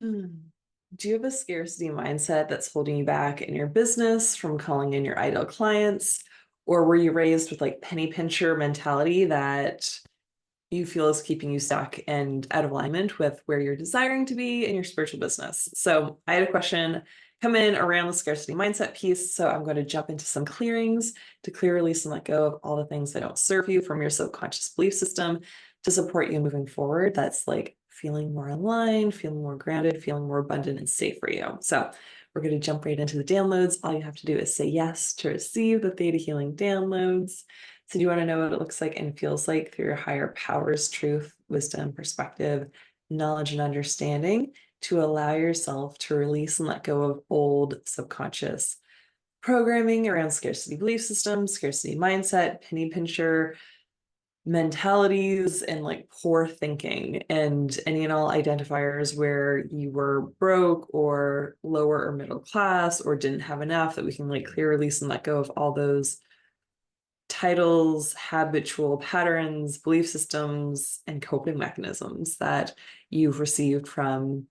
Hmm. Do you have a scarcity mindset that's holding you back in your business from calling in your ideal clients? Or were you raised with like penny pincher mentality that you feel is keeping you stuck and out of alignment with where you're desiring to be in your spiritual business? So I had a question come in around the scarcity mindset piece. So I'm going to jump into some clearings to clear, release, and let go of all the things that don't serve you from your subconscious belief system to support you moving forward. That's like feeling more aligned, feeling more grounded, feeling more abundant and safe for you. So we're going to jump right into the downloads. All you have to do is say yes to receive the Theta Healing downloads. So do you want to know what it looks like and feels like through your higher powers, truth, wisdom, perspective, knowledge, and understanding to allow yourself to release and let go of old subconscious programming around scarcity belief systems, scarcity mindset, penny pincher mentalities, and like poor thinking and any and all identifiers where you were broke or lower or middle class or didn't have enough, that we can like clear, release, and let go of all those titles, habitual patterns, belief systems, and coping mechanisms that you've received from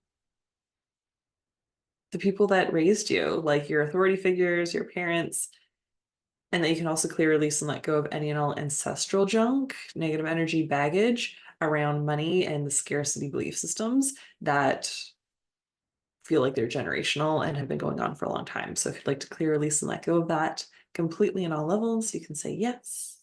the people that raised you, like your authority figures, your parents, and that you can also clear, release, and let go of any and all ancestral junk, negative energy baggage around money and the scarcity belief systems that feel like they're generational and have been going on for a long time. So if you'd like to clear, release, and let go of that completely in all levels, you can say yes.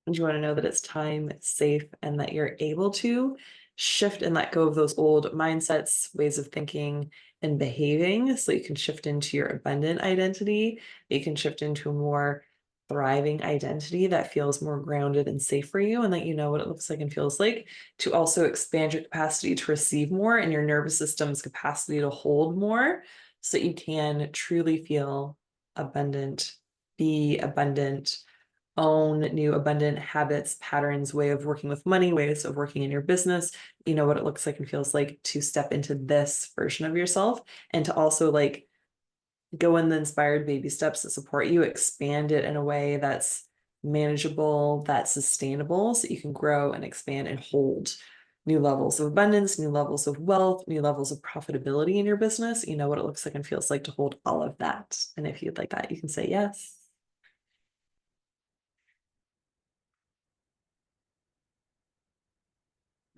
And you want to know that it's time, it's safe, and that you're able to shift and let go of those old mindsets, ways of thinking, and behaving so you can shift into your abundant identity. You can shift into a more thriving identity that feels more grounded and safe for you, and that you know what it looks like and feels like to also expand your capacity to receive more and your nervous system's capacity to hold more so that you can truly feel abundant, be abundant, own new abundant habits, patterns, way of working with money, ways of working in your business. You know what it looks like and feels like to step into this version of yourself and to also like go in the inspired baby steps that support you, expand it in a way that's manageable, that's sustainable, so you can grow and expand and hold new levels of abundance, new levels of wealth, new levels of profitability in your business. You know what it looks like and feels like to hold all of that. And if you'd like that, you can say yes.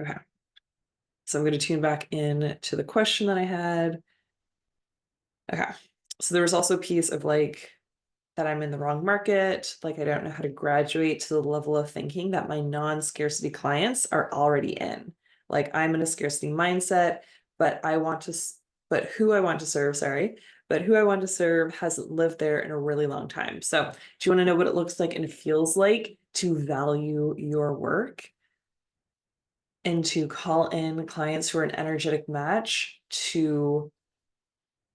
Okay. So I'm going to tune back in to the question that I had. Okay. So there was also a piece of like that I'm in the wrong market. Like I don't know how to graduate to the level of thinking that my non-scarcity clients are already in. Like I'm in a scarcity mindset, but but who I want to serve, sorry, but who I want to serve hasn't lived there in a really long time. So do you want to know what it looks like and feels like to value your work and to call in clients who are an energetic match to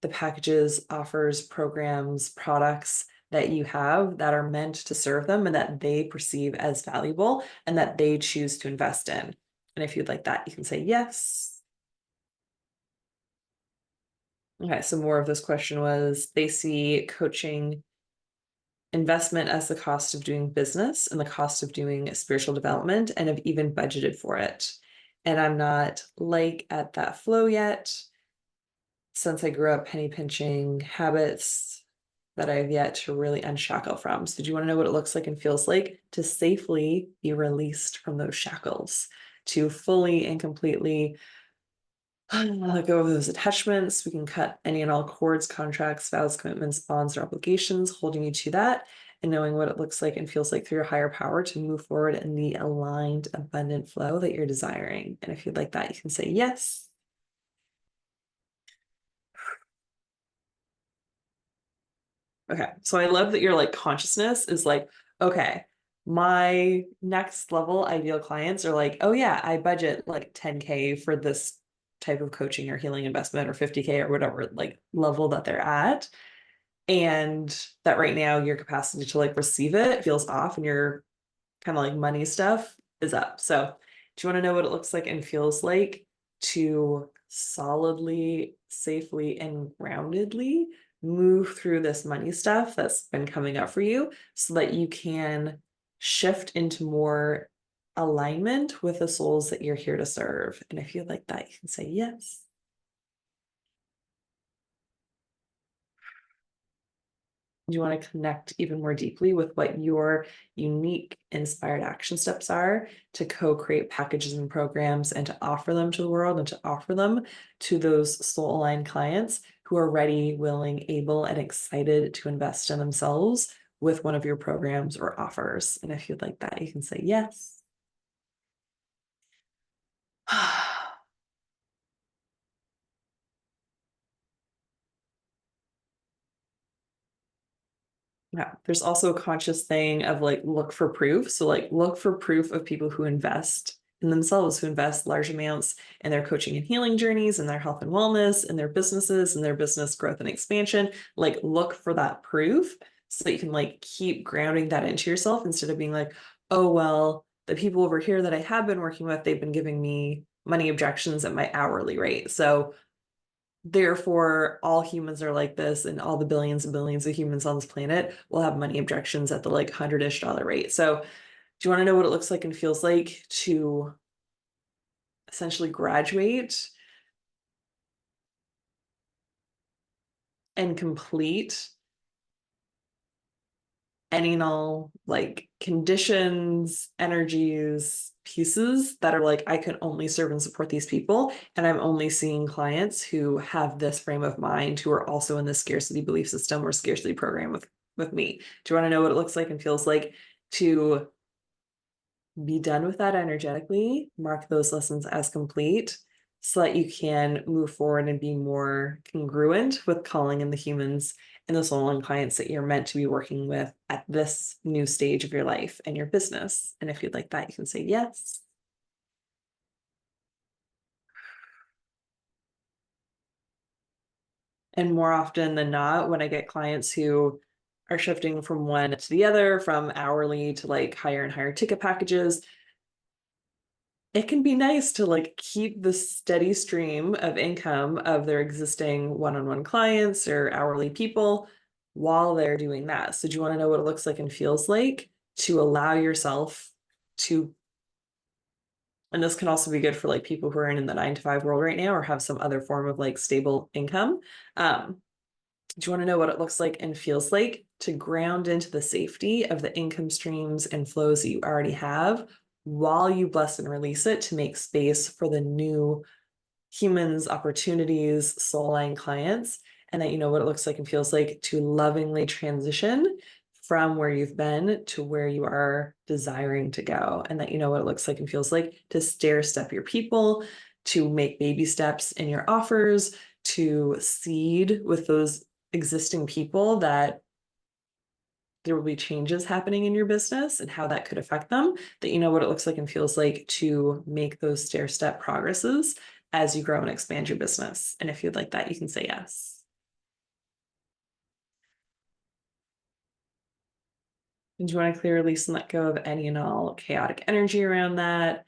the packages, offers, programs, products that you have that are meant to serve them and that they perceive as valuable and that they choose to invest in? And if you'd like that, you can say yes. Okay, so more of this question was they see coaching investment as the cost of doing business and the cost of doing spiritual development and have even budgeted for it. And I'm not like at that flow yet since I grew up penny pinching habits that I've yet to really unshackle from. So, do you want to know what it looks like and feels like to safely be released from those shackles, to fully and completely let go of those attachments? We can cut any and all cords, contracts, vows, commitments, bonds, or obligations holding you to that, and knowing what it looks like and feels like through your higher power to move forward in the aligned, abundant flow that you're desiring. And if you'd like that, you can say yes. Okay. So I love that your like consciousness is like, okay, my next level ideal clients are like, oh yeah, I budget like 10K for this type of coaching or healing investment or 50K or whatever like level that they're at. And that right now your capacity to like receive it feels off and your kind of like money stuff is up. So do you want to know what it looks like and feels like to solidly, safely, and groundedly move through this money stuff that's been coming up for you so that you can shift into more alignment with the souls that you're here to serve. And if you like that, you can say yes. You want to connect even more deeply with what your unique inspired action steps are to co-create packages and programs and to offer them to the world and to offer them to those soul aligned clients who are ready, willing, able, and excited to invest in themselves with one of your programs or offers. And if you'd like that, you can say yes. Yeah, there's also a conscious thing of like look for proof. So like look for proof of people who invest in themselves, who invest large amounts in their coaching and healing journeys, in their health and wellness, in their businesses, in their business growth and expansion. Like look for that proof so that you can like keep grounding that into yourself instead of being like, oh well, the people over here that I have been working with, they've been giving me money objections at my hourly rate. So therefore, all humans are like this, and all the billions and billions of humans on this planet will have money objections at the like $100-ish rate. So, do you want to know what it looks like and feels like to essentially graduate and complete any and all like conditions, energies, pieces that are like, I can only serve and support these people. And I'm only seeing clients who have this frame of mind, who are also in this scarcity belief system or scarcity program with me. Do you want to know what it looks like and feels like to be done with that energetically, mark those lessons as complete so that you can move forward and be more congruent with calling in the humans and the soul and clients that you're meant to be working with at this new stage of your life and your business. And if you'd like that, you can say yes. And more often than not, when I get clients who are shifting from one to the other, from hourly to like higher and higher ticket packages, it can be nice to like keep the steady stream of income of their existing one-on-one clients or hourly people while they're doing that. So do you want to know what it looks like and feels like to allow yourself to, and this can also be good for like people who are in the 9 to 5 world right now or have some other form of like stable income. Do you want to know what it looks like and feels like to ground into the safety of the income streams and flows that you already have while you bless and release it to make space for the new humans, opportunities, soul line clients, and that you know what it looks like and feels like to lovingly transition from where you've been to where you are desiring to go, and that you know what it looks like and feels like to stair step your people, to make baby steps in your offers, to seed with those existing people that there will be changes happening in your business and how that could affect them, that you know what it looks like and feels like to make those stair step progresses as you grow and expand your business. And if you'd like that, you can say yes. And do you want to clear, release, and let go of any and all chaotic energy around that,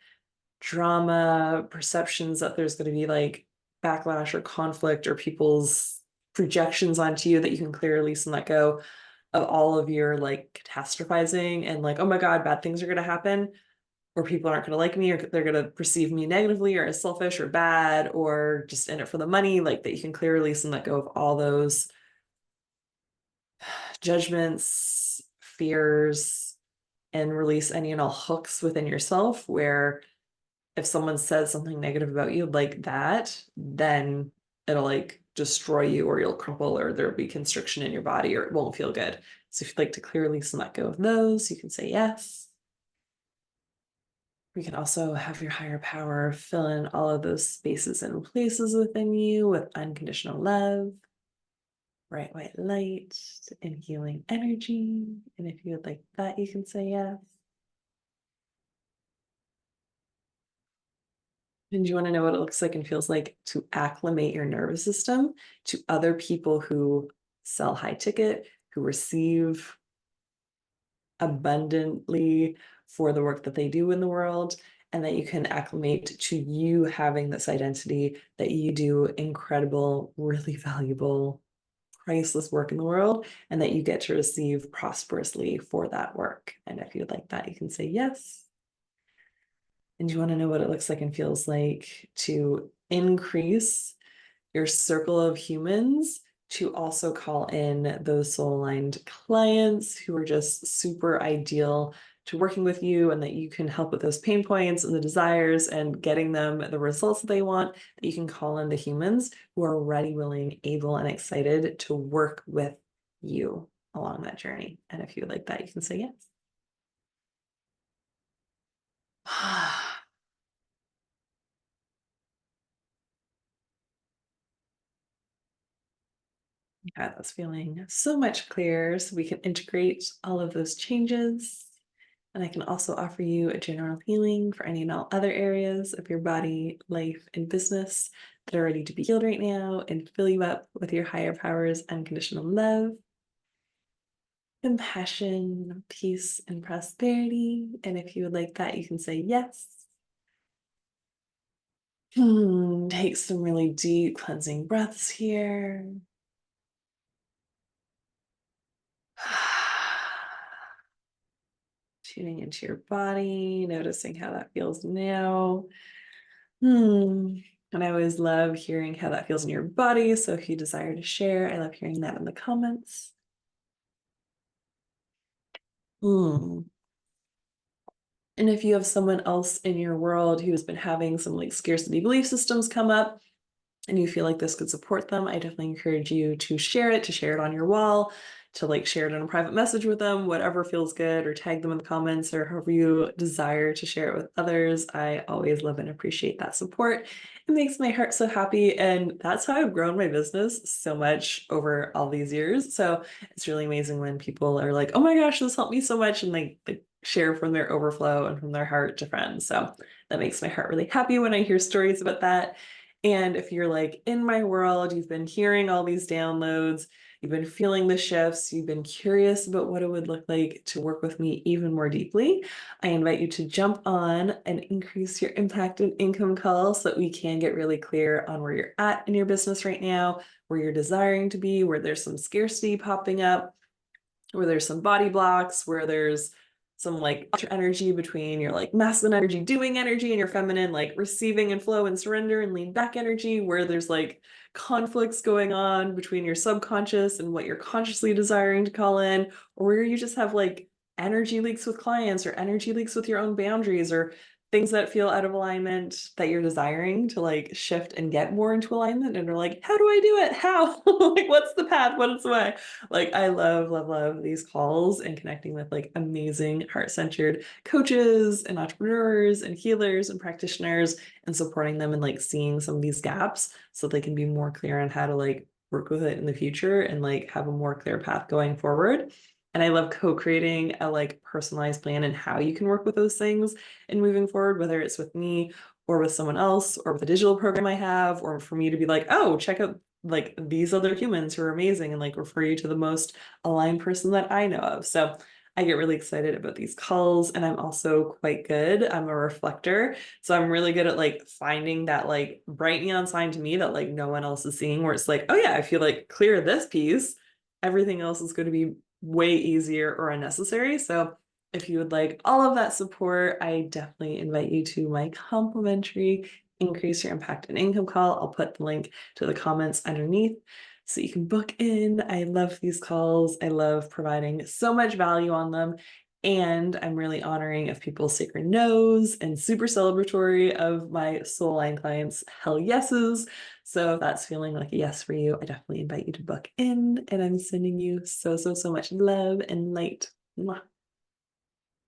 drama, perceptions that there's going to be like backlash or conflict or people's projections onto you, that you can clear, release, and let go of all of your like catastrophizing and like, oh my God, bad things are going to happen, or people aren't going to like me, or they're going to perceive me negatively or as selfish or bad or just in it for the money, like that you can clear, release, and let go of all those judgments, fears, and release any and all hooks within yourself where if someone says something negative about you like that, then it'll like destroy you or you'll crumple or there'll be constriction in your body or it won't feel good. So if you'd like to clear, release, and let go of those, you can say yes. We can also have your higher power fill in all of those spaces and places within you with unconditional love, bright white light, and healing energy. And if you would like that, you can say yes. And you want to know what it looks like and feels like to acclimate your nervous system to other people who sell high ticket, who receive abundantly for the work that they do in the world, and that you can acclimate to you having this identity that you do incredible, really valuable, priceless work in the world, and that you get to receive prosperously for that work. And if you'd like that, you can say yes. And you want to know what it looks like and feels like to increase your circle of humans, to also call in those soul aligned clients who are just super ideal to working with you, and that you can help with those pain points and the desires and getting them the results that they want, that you can call in the humans who are ready, willing, able, and excited to work with you along that journey. And if you would like that, you can say yes. Yeah, that's feeling so much clearer, so we can integrate all of those changes. And I can also offer you a general healing for any and all other areas of your body, life, and business that are ready to be healed right now, and fill you up with your higher powers, unconditional love, compassion, peace, and prosperity. And if you would like that, you can say yes. Take some really deep cleansing breaths here. Tuning into your body, noticing how that feels now. And I always love hearing how that feels in your body. So if you desire to share, I love hearing that in the comments. Hmm. And if you have someone else in your world who has been having some like scarcity belief systems come up, and you feel like this could support them, I definitely encourage you to share it on your wall, to like share it in a private message with them, whatever feels good, or tag them in the comments, or however you desire to share it with others. I always love and appreciate that support. It makes my heart so happy. And that's how I've grown my business so much over all these years. So it's really amazing when people are like, oh my gosh, this helped me so much, and like they share from their overflow and from their heart to friends. So that makes my heart really happy when I hear stories about that. And if you're like in my world, you've been hearing all these downloads, you've been feeling the shifts, you've been curious about what it would look like to work with me even more deeply, I invite you to jump on and increase your impact and income call, so that we can get really clear on where you're at in your business right now, where you're desiring to be, where there's some scarcity popping up, where there's some body blocks, where there's some like energy between your like masculine energy, doing energy, and your feminine, like receiving and flow and surrender and lean back energy, where there's like conflicts going on between your subconscious and what you're consciously desiring to call in, or where you just have like energy leaks with clients, or energy leaks with your own boundaries, or things that feel out of alignment that you're desiring to like shift and get more into alignment, and are like, how do I do it? How? Like, what's the path? What is the way? Like, I love, love, love these calls and connecting with like amazing heart-centered coaches and entrepreneurs and healers and practitioners, and supporting them and like seeing some of these gaps so they can be more clear on how to like work with it in the future and like have a more clear path going forward. And I love co-creating a like personalized plan and how you can work with those things and moving forward, whether it's with me or with someone else, or with a digital program I have, or for me to be like, oh, check out like these other humans who are amazing, and like refer you to the most aligned person that I know of. So I get really excited about these calls, and I'm also quite good. I'm a reflector. So I'm really good at like finding that like bright neon sign to me that like no one else is seeing, where it's like, oh yeah, if you like clear this piece, everything else is going to be way easier or unnecessary. So if you would like all of that support, I definitely invite you to my complimentary Increase Your Impact and Income call. I'll put the link to the comments underneath so you can book in. I love these calls. I love providing so much value on them. And I'm really honoring of people's sacred no's, and super celebratory of my soul line clients' hell yeses. So if that's feeling like a yes for you, I definitely invite you to book in. And I'm sending you so, so, so much love and light. Mwah.